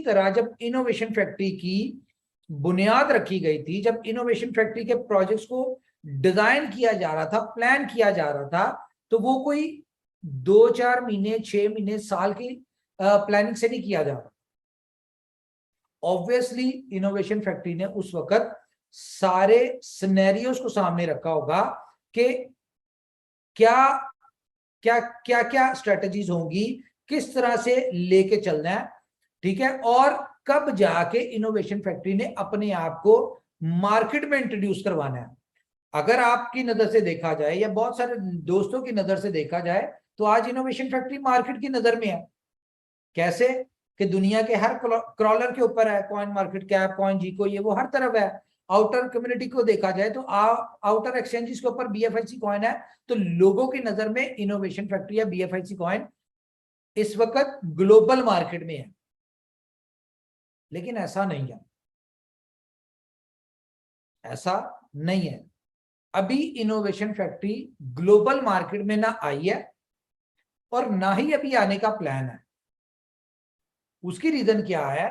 तरह जब innovation factory की बुनियाद रखी गई थी, जब इनोवेशन फैक्ट्री के प्रोजेक्ट्स को डिजाइन किया जा रहा था, प्लान किया जा रहा था, तो वो कोई 2-4 महीने, 6 महीने, साल की प्लानिंग से नहीं किया जा रहा। ऑब्वियसली इनोवेशन फैक्ट्री ने उस वक्त सारे सिनेरियोस को सामने रखा होगा कि क्या क्या क्या क्या स्ट्रेटजीज होंगी, किस तरह से लेके चलना है, ठीक है, और कब जाके इनोवेशन फैक्ट्री ने अपने आप को मार्केट में इंट्रोड्यूस करवाना है। अगर आपकी नजर से देखा जाए या बहुत सारे दोस्तों की नजर से देखा जाए तो आज इनोवेशन फैक्ट्री मार्केट की नजर में है। कैसे कि दुनिया के हर क्रॉलर के ऊपर है, कॉइन मार्केट कैप, कॉइन जीको, ये वो हर तरफ है। आउटर कम्युनिटी को देखा जाए तो आउटर एक्सचेंजेस के ऊपर बीएफआईसी कॉइन है। तो लोगों की नजर में इनोवेशन फैक्ट्री या बीएफआईसी कॉइन इस वक्त ग्लोबल मार्केट में है, लेकिन ऐसा नहीं है, ऐसा नहीं है। अभी इनोवेशन फैक्ट्री ग्लोबल मार्केट में ना आई है और ना ही अभी आने का प्लान है। उसकी रीजन क्या है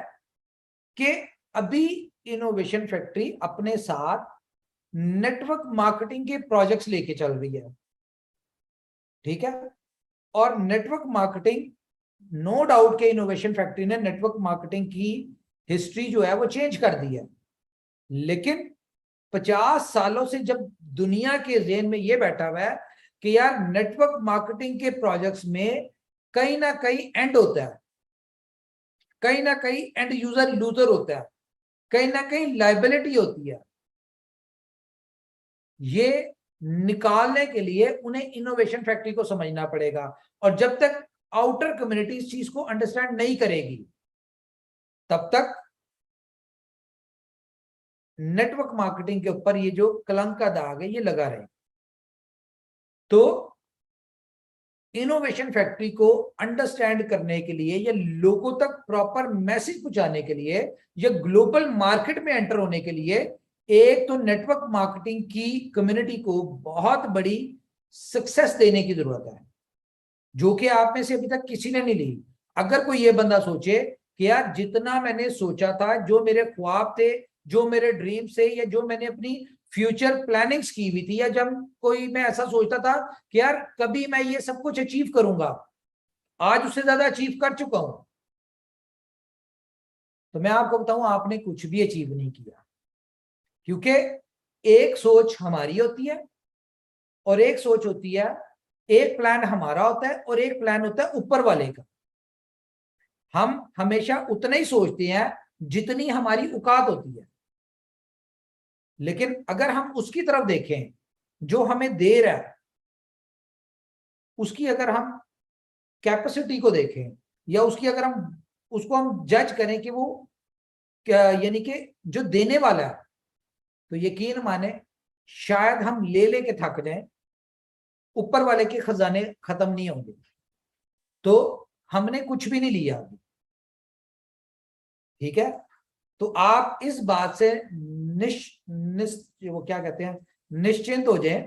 कि अभी इनोवेशन फैक्ट्री अपने साथ नेटवर्क मार्केटिंग के प्रोजेक्ट्स लेके चल रही है, ठीक है। और नेटवर्क मार्केटिंग, नो डाउट के इनोवेशन फैक्ट्री ने नेटवर्क मार्केटिंग की हिस्ट्री जो है वो चेंज कर दी है, लेकिन 50 सालों से जब दुनिया के जेन में ये बैठा हुआ है कि यार नेटवर्क मार्केटिंग के प्रोजेक्ट्स में कहीं ना कहीं एंड होता है, कहीं ना कहीं एंड यूजर लूजर होता है, कहीं ना कहीं लाइबिलिटी होती है, ये निकालने के लिए उन्हें इनोवेशन फैक्ट्री को समझना पड़ेगा। और जब तक आउटर कम्युनिटी इस चीज को अंडरस्टैंड नहीं करेगी तब तक नेटवर्क मार्केटिंग के ऊपर ये जो कलंक का दाग है ये लगा रहे। तो इनोवेशन फैक्ट्री को अंडरस्टैंड करने के लिए या लोगों तक प्रॉपर मैसेज पहुंचाने के लिए या ग्लोबल मार्केट में एंटर होने के लिए एक तो नेटवर्क मार्केटिंग की कम्युनिटी को बहुत बड़ी सक्सेस देने की जरूरत है, जो कि आप में से अभी तक किसी ने नहीं ली। अगर कोई ये बंदा सोचे कि यार जितना मैंने सोचा था, जो मेरे ख्वाब थे, जो मेरे ड्रीम से, या जो मैंने अपनी फ्यूचर प्लानिंग्स की हुई थी, या जब कोई मैं ऐसा सोचता था कि यार कभी मैं ये सब कुछ अचीव करूंगा, आज उससे ज्यादा अचीव कर चुका हूं, तो मैं आपको बताऊं आपने कुछ भी अचीव नहीं किया। क्योंकि एक सोच हमारी होती है और एक सोच होती है, एक प्लान हमारा होता है और एक प्लान होता है ऊपर वाले का। हम हमेशा उतना ही सोचते हैं जितनी हमारी औकात होती है, लेकिन अगर हम उसकी तरफ देखें जो हमें दे रहा है, उसकी अगर हम कैपेसिटी को देखें, या उसकी अगर हम उसको हम जज करें कि वो यानी कि जो देने वाला है, तो यकीन माने शायद हम ले लेके थक जाएं, ऊपर वाले के खजाने खत्म नहीं होंगे, तो हमने कुछ भी नहीं लिया अभी, ठीक है। तो आप इस बात से वो क्या कहते हैं, निश्चिंत हो जाएं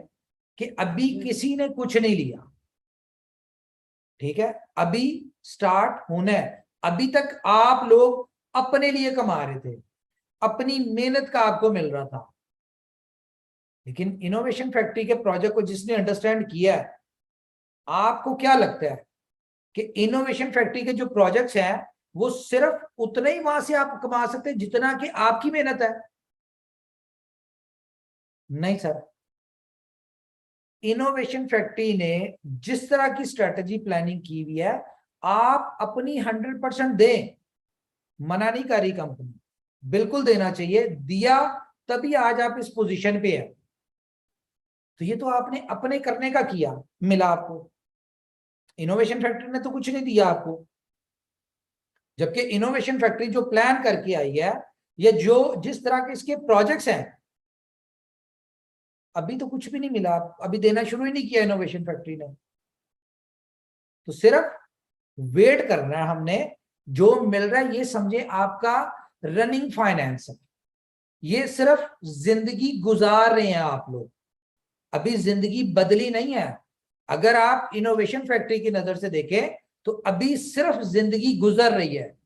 कि अभी किसी ने कुछ नहीं लिया, ठीक है। अभी स्टार्ट होना है। अभी तक आप लोग अपने लिए कमा रहे थे, अपनी मेहनत का आपको मिल रहा था, लेकिन इनोवेशन फैक्ट्री के प्रोजेक्ट को जिसने अंडरस्टैंड किया है, आपको क्या लगता है कि इनोवेशन फैक्ट्री के जो प्रोजेक्ट्स हैं वो सिर्फ उतना ही वहां से आप कमा सकते हैं जितना कि आपकी मेहनत है? नहीं सर। इनोवेशन फैक्ट्री ने जिस तरह की स्ट्रेटजी प्लानिंग की हुई है, आप अपनी 100% दें, मना नहीं कर रही कंपनी, बिल्कुल देना चाहिए, दिया तभी आज आप इस पोजीशन पे है। तो ये तो आपने अपने करने का किया, मिला आपको। इनोवेशन फैक्ट्री ने तो कुछ नहीं दिया आपको, जबकि इनोवेशन फैक्ट्री जो प्लान करके आई है या जो जिस तरह के इसके प्रोजेक्ट्स हैं, अभी तो कुछ भी नहीं मिला, अभी देना शुरू ही नहीं किया इनोवेशन फैक्ट्री ने। तो सिर्फ वेट करना है हमने, जो मिल रहा है ये समझे आपका रनिंग फाइनेंस है, ये सिर्फ जिंदगी गुजार रहे हैं आप लोग, अभी जिंदगी बदली नहीं है। अगर आप इनोवेशन फैक्ट्री की नजर से देखें तो अभी सिर्फ जिंदगी गुजर रही है,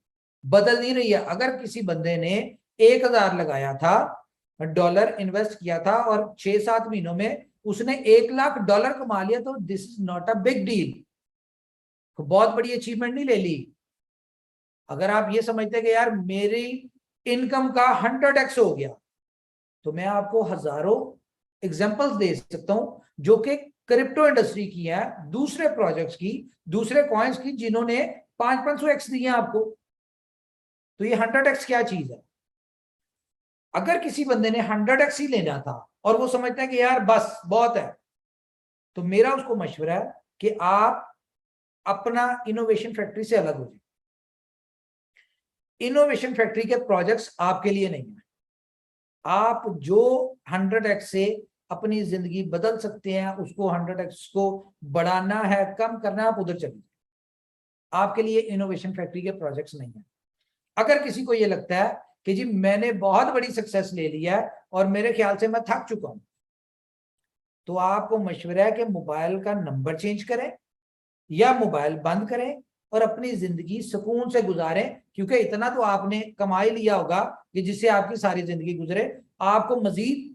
बदल नहीं रही है। अगर किसी बंदे ने 1,000 लगाया था, डॉलर इन्वेस्ट किया था, और 6-7 महीनों में उसने $1,00,000 कमा लिया, तो this is not a big deal, बहुत बड़ी अचीवमेंट नहीं ले ली। अगर आप ये समझते कि यार मेरी इनकम का 100x हो गया, तो मैं आपको हजारों एग्जांपल्स दे सकता हूं जो कि क्रिप्टो इंडस्ट्री की है, दूसरे प्रोजेक्ट्स की, दूसरे कॉइन्स की, जिन्होंने 500-500x दिए आपको। तो ये 100x क्या चीज है? अगर किसी बंदे ने 100x ही लेना था और वो समझता है कि यार बस बहुत है, तो मेरा उसको मशवरा है कि आप अपना इनोवेशन फैक्ट्री से अलग हो जाए। इनोवेशन फैक्ट्री के प्रोजेक्ट्स आपके लिए नहीं है। आप जो 100x से अपनी जिंदगी बदल सकते हैं, उसको 100x को बढ़ाना है, कम करना है, आप उधर चलिए। आपके लिए इनोवेशन फैक्ट्री के प्रोजेक्ट्स नहीं है। अगर किसी को यह लगता है कि जी मैंने बहुत बड़ी सक्सेस ले ली है और मेरे ख्याल से मैं थक चुका हूं, तो आपको मशवरा है कि मोबाइल का नंबर चेंज करें या मोबाइल बंद करें और अपनी जिंदगी सुकून से गुजारें, क्योंकि इतना तो आपने कमा ही लिया होगा कि जिससे आपकी सारी जिंदगी गुजरे। आपको मजीद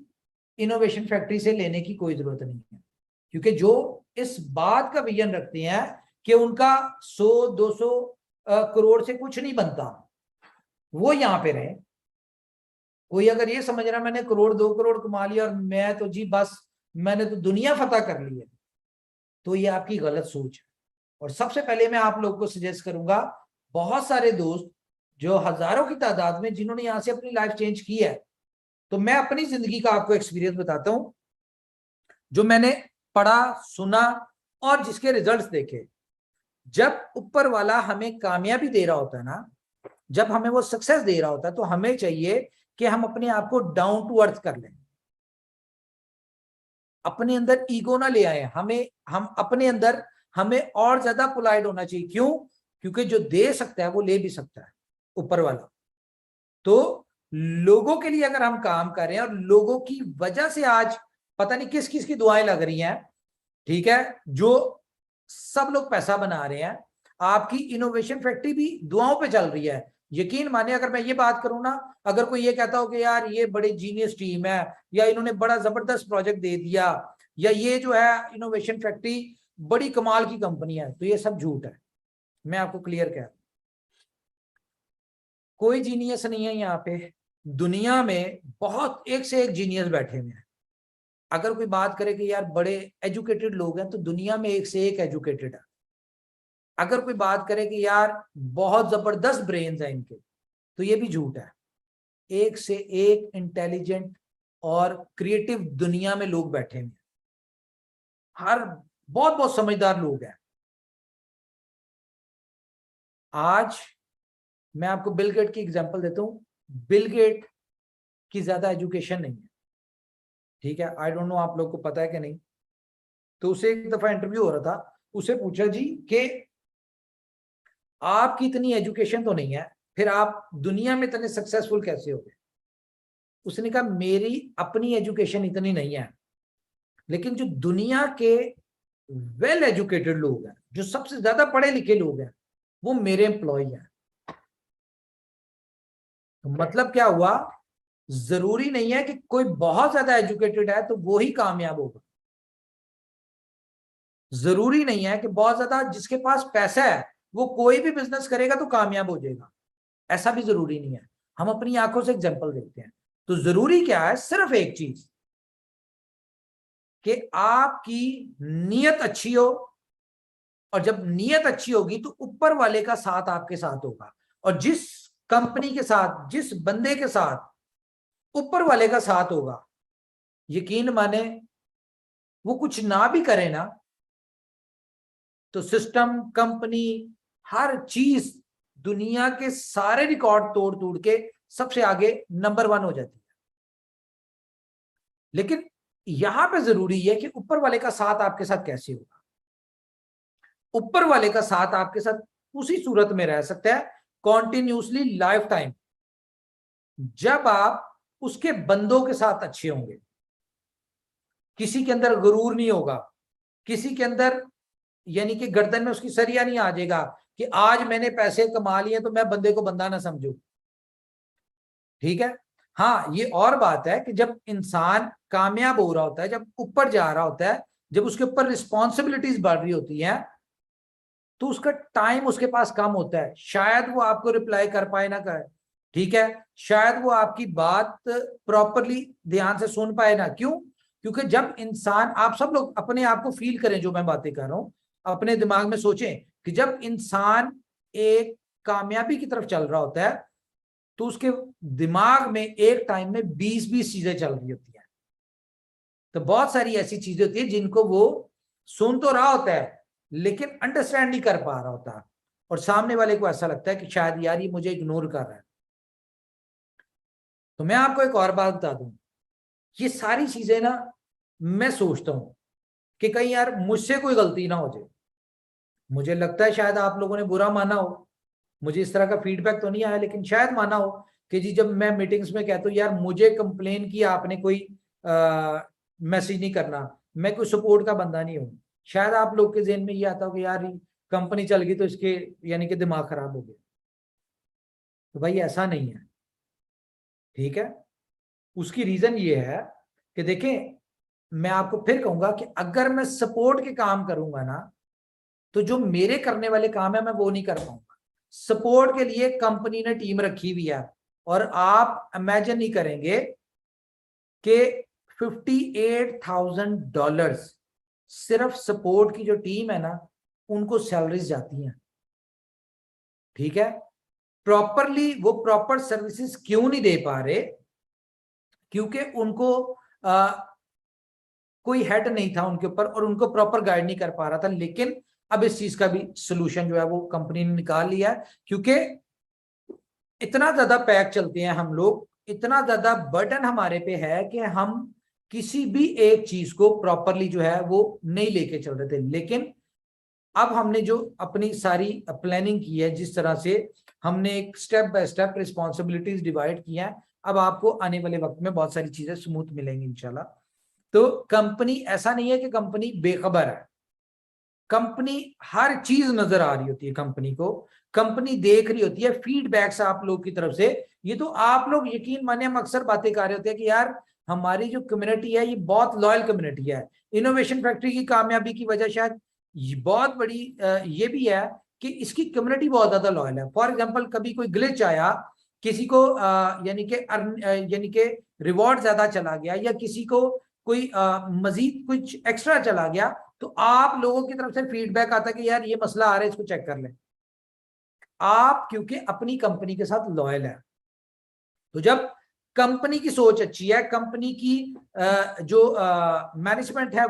इनोवेशन फैक्ट्री से लेने की कोई जरूरत नहीं है, क्योंकि जो इस बात का विजन रखते हैं कि उनका 100-200 करोड़ से कुछ नहीं बनता, वो यहां पे रहे। कोई अगर ये समझ रहा मैंने 1-2 करोड़ कमा लिया और मैं तो जी बस मैंने तो दुनिया फतह कर ली है, तो ये आपकी गलत सोच है। और सबसे पहले मैं आप लोगों को सजेस्ट करूंगा, बहुत सारे दोस्त जो हजारों की तादाद में जिन्होंने यहां से अपनी लाइफ चेंज की है, तो मैं अपनी जिंदगी का आपको एक्सपीरियंस बताता हूं, जो मैंने पढ़ा, सुना और जिसके रिजल्ट्स देखे। जब ऊपर वाला हमें कामयाबी दे रहा होता है ना, जब हमें वो सक्सेस दे रहा होता है, तो हमें चाहिए कि हम अपने आप को डाउन टू अर्थ कर लें, अपने अंदर ईगो ना ले आए। हम अपने अंदर हमें और ज्यादा पोलाइट होना चाहिए। क्यों? क्योंकि जो दे सकता है वो ले भी सकता है, ऊपर वाला। तो लोगों के लिए अगर हम काम कर रहे हैं और लोगों की वजह से आज पता नहीं किस किस की दुआएं लग रही हैं, ठीक है, जो सब लोग पैसा बना रहे हैं, आपकी इनोवेशन फैक्ट्री भी दुआओं पे चल रही है। यकीन माने, अगर मैं ये बात करूं ना, अगर कोई ये कहता हो कि यार ये बड़े जीनियस टीम है, या इन्होंने बड़ा जबरदस्त प्रोजेक्ट दे दिया, या ये जो है इनोवेशन फैक्ट्री बड़ी कमाल की कंपनी है, तो ये सब झूठ है। मैं आपको क्लियर कह रहा हूं, कोई जीनियस नहीं है यहाँ पे। दुनिया में बहुत एक से एक जीनियस बैठे हुए हैं। अगर कोई बात करे कि यार बड़े एजुकेटेड लोग हैं, तो दुनिया में एक से एक एजुकेटेड है। अगर कोई बात करे कि यार बहुत जबरदस्त ब्रेन्स हैं इनके, तो ये भी झूठ है। एक से एक इंटेलिजेंट और क्रिएटिव दुनिया में लोग बैठे हैं, हर बहुत बहुत समझदार लोग हैं। आज मैं आपको बिल गेट की एग्जांपल देता हूं। बिल गेट की ज्यादा एजुकेशन नहीं है, ठीक है, आई डोंट नो आप लोग को पता है कि नहीं। तो उसे एक दफा इंटरव्यू हो रहा था, उसे पूछा जी कि आपकी इतनी एजुकेशन तो नहीं है, फिर आप दुनिया में इतने सक्सेसफुल कैसे हो गए? उसने कहा मेरी अपनी एजुकेशन इतनी नहीं है, लेकिन जो दुनिया के वेल एजुकेटेड लोग हैं, जो सबसे ज्यादा पढ़े लिखे लोग हैं, वो मेरे एम्प्लॉय हैं। तो मतलब क्या हुआ? जरूरी नहीं है कि कोई बहुत ज्यादा एजुकेटेड है तो वो ही कामयाब होगा। जरूरी नहीं है कि बहुत ज्यादा जिसके पास पैसा है वो कोई भी बिजनेस करेगा तो कामयाब हो जाएगा, ऐसा भी जरूरी नहीं है। हम अपनी आंखों से एग्जांपल देखते हैं। तो जरूरी क्या है? सिर्फ एक चीज, कि आपकी नीयत अच्छी हो, और जब नीयत अच्छी होगी तो ऊपर वाले का साथ आपके साथ होगा। और जिस कंपनी के साथ, जिस बंदे के साथ ऊपर वाले का साथ होगा, यकीन माने वो कुछ ना भी करे ना, तो सिस्टम, कंपनी, हर चीज, दुनिया के सारे रिकॉर्ड तोड़ तोड़ के सबसे आगे नंबर 1 हो जाती है। लेकिन यहां पे जरूरी है कि ऊपर वाले का साथ आपके साथ कैसे होगा। ऊपर वाले का साथ आपके साथ उसी सूरत में रह सकता है, कॉन्टिन्यूसली, लाइफ टाइम, जब आप उसके बंदों के साथ अच्छे होंगे। किसी के अंदर गुरूर नहीं होगा, किसी के अंदर यानी कि गर्दन में उसकी सरिया नहीं आ जाएगा कि आज मैंने पैसे कमा लिए तो मैं बंदे को बंदा ना समझू। ठीक है। हाँ, ये और बात है कि जब इंसान कामयाब हो रहा होता है, जब ऊपर जा रहा होता है, जब उसके ऊपर रिस्पॉन्सिबिलिटीज बढ़ रही होती हैं, तो उसका टाइम उसके पास कम होता है, शायद वो आपको रिप्लाई कर पाए ना करे। ठीक है, शायद वो आपकी बात प्रॉपरली ध्यान से सुन पाए ना। क्यों? क्योंकि जब इंसान, आप सब लोग अपने आप को फील करें, जो मैं बातें कर रहा हूं अपने दिमाग में सोचें कि जब इंसान एक कामयाबी की तरफ चल रहा होता है तो उसके दिमाग में एक टाइम में 20-20 चीजें चल रही होती हैं। तो बहुत सारी ऐसी चीजें होती है जिनको वो सुन तो रहा होता है लेकिन अंडरस्टैंड नहीं कर पा रहा होता, और सामने वाले को ऐसा लगता है कि शायद यार ये मुझे इग्नोर कर रहा है। तो मैं आपको एक और बात बता दूं, ये सारी चीजें ना मैं सोचता हूं कि कहीं यार मुझसे कोई गलती ना हो जाए। मुझे लगता है शायद आप लोगों ने बुरा माना हो, मुझे इस तरह का फीडबैक तो नहीं आया, लेकिन शायद माना हो कि जी जब मैं मीटिंग्स में कहता हूँ यार मुझे कंप्लेन किया आपने, कोई मैसेज नहीं करना, मैं कोई सपोर्ट का बंदा नहीं हूँ, शायद आप लोग के जहन में ये आता हो कि यार कंपनी चल गई तो इसके यानी कि दिमाग खराब हो गया। तो भाई ऐसा नहीं है। ठीक है, उसकी रीजन ये है कि देखें, मैं आपको फिर कहूंगा कि अगर मैं सपोर्ट के काम करूंगा ना, तो जो मेरे करने वाले काम है मैं वो नहीं कर पाऊंगा। सपोर्ट के लिए कंपनी ने टीम रखी हुई है, और आप इमेजिन नहीं करेंगे कि $58,000 सिर्फ सपोर्ट की जो टीम है ना उनको सैलरीज जाती हैं। ठीक है, प्रॉपरली वो प्रॉपर सर्विसेज क्यों नहीं दे पा रहे? क्योंकि उनको कोई हेड नहीं था उनके ऊपर और उनको प्रॉपर गाइड नहीं कर पा रहा था। लेकिन अब इस चीज का भी सोल्यूशन जो है वो कंपनी ने निकाल लिया है, क्योंकि इतना ज्यादा पैक चलते हैं हम लोग, इतना ज्यादा बर्डन हमारे पे है कि हम किसी भी एक चीज को प्रॉपरली जो है वो नहीं लेके चल रहे थे। लेकिन अब हमने जो अपनी सारी प्लानिंग की है, जिस तरह से हमने एक step by step responsibilities divide की है, अब आपको आने वाले वक्त में बहुत सारी चीजें स्मूथ मिलेंगी इंशाल्लाह। तो कंपनी, ऐसा नहीं है कि कंपनी बेखबर है, कंपनी हर चीज नजर आ रही होती है, कंपनी को कंपनी देख रही होती है, फीडबैक्स आप लोग की तरफ से। ये तो आप लोग यकीन माने, हम अक्सर बातें कर रहे होते हैं कि यार हमारी जो कम्युनिटी है ये बहुत लॉयल कम्युनिटी है। इनोवेशन फैक्ट्री की कामयाबी की वजह शायद ये बहुत बड़ी ये भी है कि इसकी कम्युनिटी बहुत ज्यादा लॉयल है। फॉर एग्जाम्पल, कभी कोई ग्लिच आया, किसी को यानी कि रिवॉर्ड ज्यादा चला गया, या किसी को कोई मजीद कुछ एक्स्ट्रा चला गया, तो आप लोगों की तरफ से फीडबैक आता है कि यार ये मसला आ रहा है, इसको चेक कर लें। आप क्योंकि अपनी कंपनी के साथ लॉयल है, तो जब कंपनी की सोच अच्छी है, कंपनी की जो मैनेजमेंट है